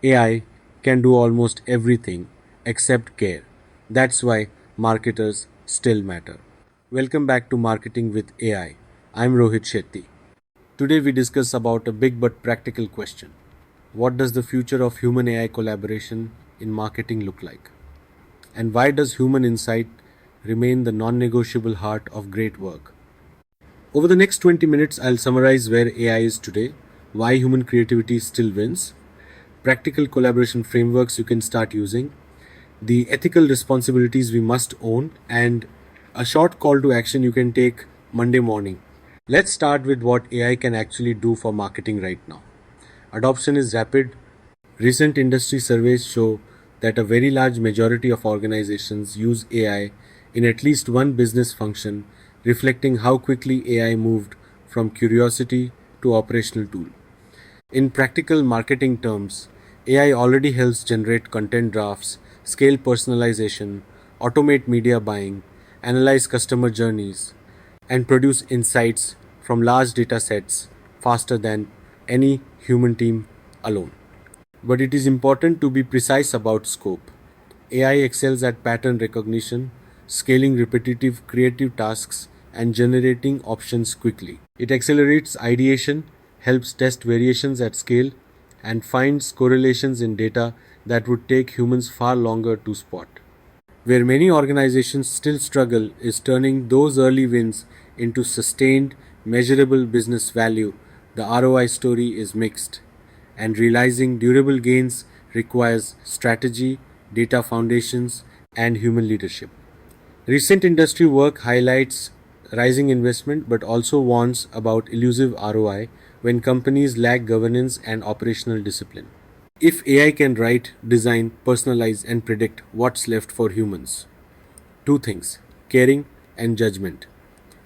AI can do almost everything except care. That's why marketers still matter. Welcome back to Marketing with AI. I'm Rohit Shetty. Today we discuss about a big but practical question. What does the future of human AI collaboration in marketing look like? And why does human insight remain the non-negotiable heart of great work? Over the next 20 minutes, I'll summarize where AI is today, why human creativity still wins, practical collaboration frameworks you can start using, the ethical responsibilities we must own, and a short call to action you can take Monday morning. Let's start with what AI can actually do for marketing right now. Adoption is rapid. Recent industry surveys show that a very large majority of organizations use AI in at least one business function, reflecting how quickly AI moved from curiosity to operational tool. In practical marketing terms, AI already helps generate content drafts, scale personalization, automate media buying, analyze customer journeys, and produce insights from large data sets faster than any human team alone. But it is important to be precise about scope. AI excels at pattern recognition, scaling repetitive creative tasks, and generating options quickly. It accelerates ideation, helps test variations at scale, and finds correlations in data that would take humans far longer to spot. Where many organizations still struggle is turning those early wins into sustained, measurable business value. The ROI story is mixed, and realizing durable gains requires strategy, data foundations, and human leadership. Recent industry work highlights rising investment but also warns about elusive ROI when companies lack governance and operational discipline. If AI can write, design, personalize, and predict what's left for humans, two things: caring and judgment.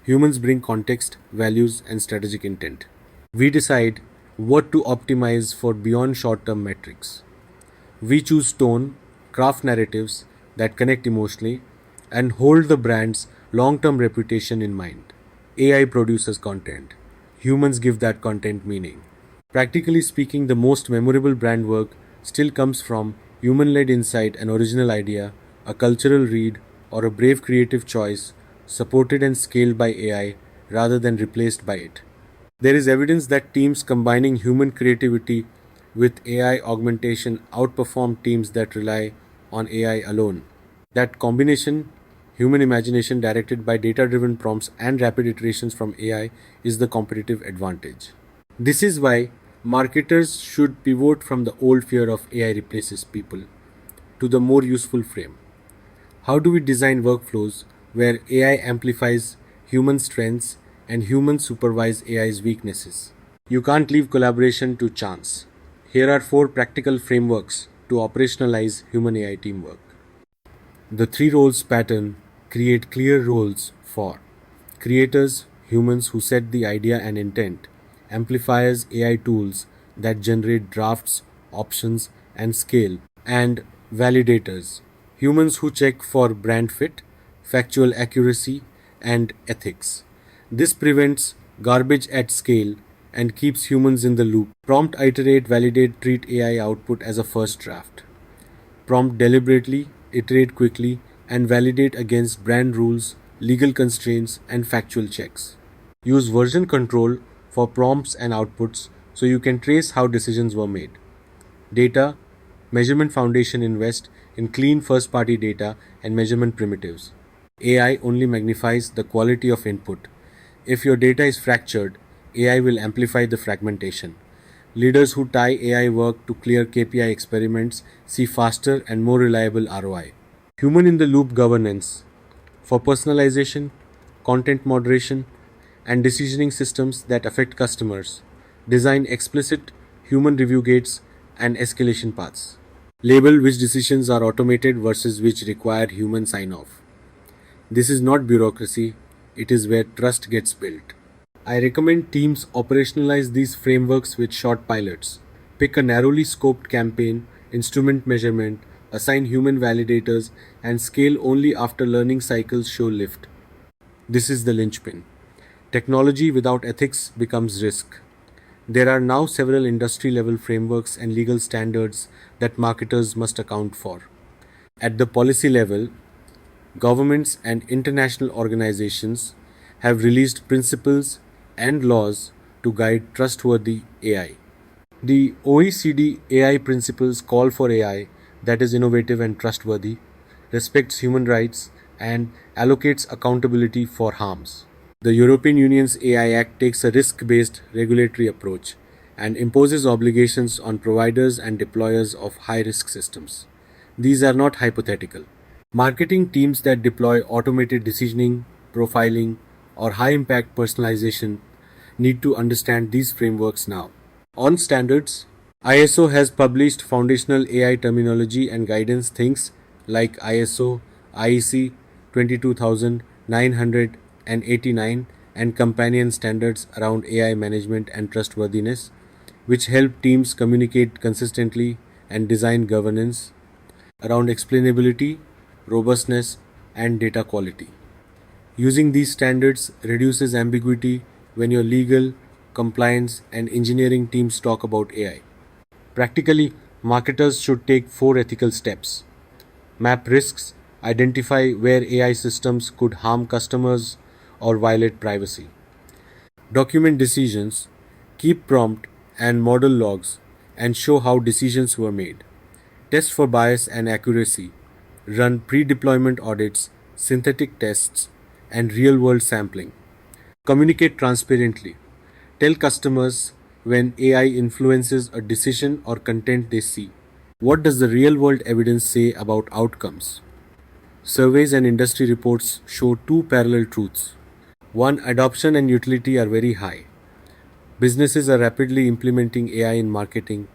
Humans bring context, values, and strategic intent. We decide what to optimize for beyond short term metrics. We choose tone, craft narratives that connect emotionally, and hold the brand's long term reputation in mind. AI produces content. Humans give that content meaning. Practically speaking, the most memorable brand work still comes from human led insight, an original idea, a cultural read, or a brave creative choice supported and scaled by AI rather than replaced by it. There is evidence that teams combining human creativity with AI augmentation outperform teams that rely on AI alone. That combination, human imagination directed by data driven prompts and rapid iterations from AI, is the competitive advantage. This is why marketers should pivot from the old fear of AI replaces people to the more useful frame. How do we design workflows where AI amplifies human strengths and humans supervise AI's weaknesses? You can't leave collaboration to chance. Here are four practical frameworks to operationalize human AI teamwork. The three roles pattern: create clear roles for creators, humans who set the idea and intent; amplifiers, AI tools that generate drafts, options, and scale; and validators, humans who check for brand fit, factual accuracy, and ethics. This prevents garbage at scale and keeps humans in the loop. Prompt, iterate, validate, treat AI output as a first draft. Prompt deliberately, iterate quickly, and validate against brand rules, legal constraints, and factual checks. Use version control for prompts and outputs so you can trace how decisions were made. Data measurement foundation: invest in clean first party data and measurement primitives. AI only magnifies the quality of input. If your data is fractured, AI will amplify the fragmentation. Leaders who tie AI work to clear KPI experiments see faster and more reliable ROI. Human in the loop governance for personalization, content moderation, and decisioning systems that affect customers. Design explicit human review gates and escalation paths. Label which decisions are automated versus which require human sign off. This is not bureaucracy, it is where trust gets built. I recommend teams operationalize these frameworks with short pilots. Pick a narrowly scoped campaign, instrument measurement, assign human validators, and scale only after learning cycles show lift. This is the linchpin. Technology without ethics becomes risk. There are now several industry level frameworks and legal standards that marketers must account for. At the policy level, governments and international organizations have released principles and laws to guide trustworthy AI. The OECD AI principles call for AI that is innovative and trustworthy, respects human rights, and allocates accountability for harms. The European Union's AI Act takes a risk based regulatory approach and imposes obligations on providers and deployers of high risk systems. These are not hypothetical. Marketing teams that deploy automated decisioning, profiling, or high impact personalization need to understand these frameworks now. On standards, ISO has published foundational AI terminology and guidance things like ISO IEC 22989 and companion standards around AI management and trustworthiness, which help teams communicate consistently and design governance around explainability, robustness, and data quality. Using these standards reduces ambiguity when your legal, compliance, and engineering teams talk about AI. Practically, marketers should take four ethical steps: map risks, identify where AI systems could harm customers or violate privacy, document decisions, keep prompt and model logs, and show how decisions were made. Test for bias and accuracy, run pre deployment audits, synthetic tests, and real world sampling. Communicate transparently. Tell customers when AI influences a decision or content they see. What does the real world evidence say about outcomes? Surveys and industry reports show two parallel truths. One, adoption and utility are very high. Businesses are rapidly implementing AI in marketing,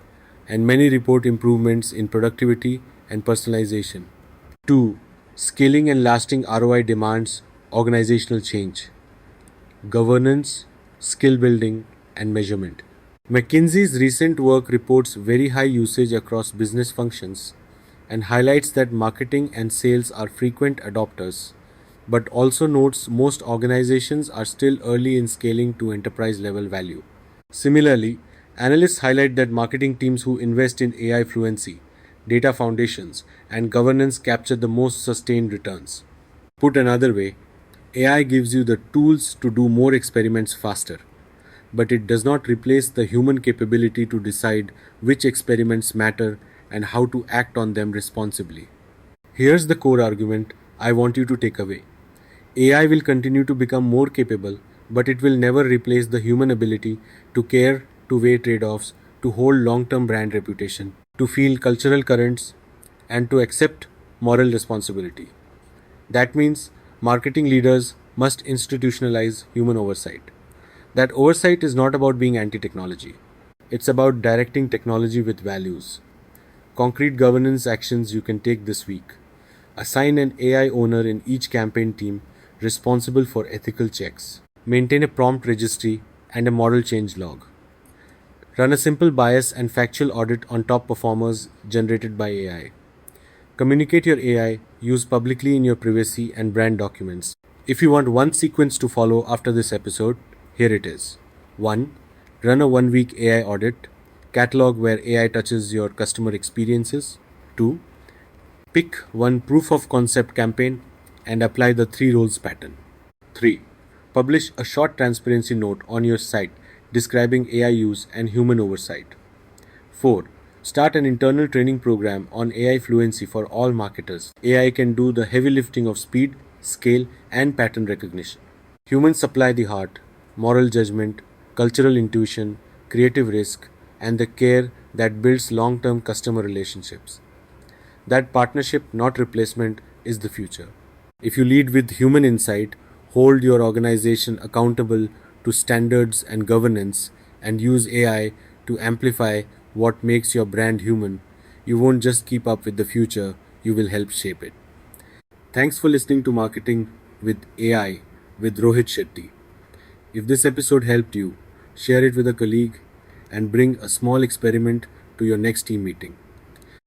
and many report improvements in productivity and personalization. 2. Scaling and lasting ROI demands organizational change, governance, skill building, and measurement. McKinsey's recent work reports very high usage across business functions and highlights that marketing and sales are frequent adopters, but also notes most organizations are still early in scaling to enterprise level value. Similarly, analysts highlight that marketing teams who invest in AI fluency, data foundations, and governance capture the most sustained returns. Put another way, AI gives you the tools to do more experiments faster, but it does not replace the human capability to decide which experiments matter and how to act on them responsibly. Here's the core argument I want you to take away: AI will continue to become more capable, but it will never replace the human ability to care, to weigh trade offs, to hold long term brand reputation, to feel cultural currents, and to accept moral responsibility. That means marketing leaders must institutionalize human oversight. That oversight is not about being anti technology, it's about directing technology with values. Concrete governance actions you can take this week: assign an AI owner in each campaign team responsible for ethical checks, maintain a prompt registry and a model change log, run a simple bias and factual audit on top performers generated by AI. Communicate your AI, use publicly in your privacy and brand documents. If you want one sequence to follow after this episode, here it is. 1. Run a 1 week AI audit, catalog where AI touches your customer experiences. 2. Pick one proof of concept campaign and apply the 3 roles pattern. 3. Publish a short transparency note on your site describing AI use and human oversight. 4. Start an internal training program on AI fluency for all marketers. AI can do the heavy lifting of speed, scale, and pattern recognition. Humans supply the heart, moral judgment, cultural intuition, creative risk, and the care that builds long term customer relationships. That partnership, not replacement, is the future. If you lead with human insight, hold your organization accountable to standards and governance, and use AI to amplify what makes your brand human, you won't just keep up with the future, you will help shape it. Thanks for listening to Marketing with AI with Rohit Shetty. If this episode helped you, share it with a colleague and bring a small experiment to your next team meeting.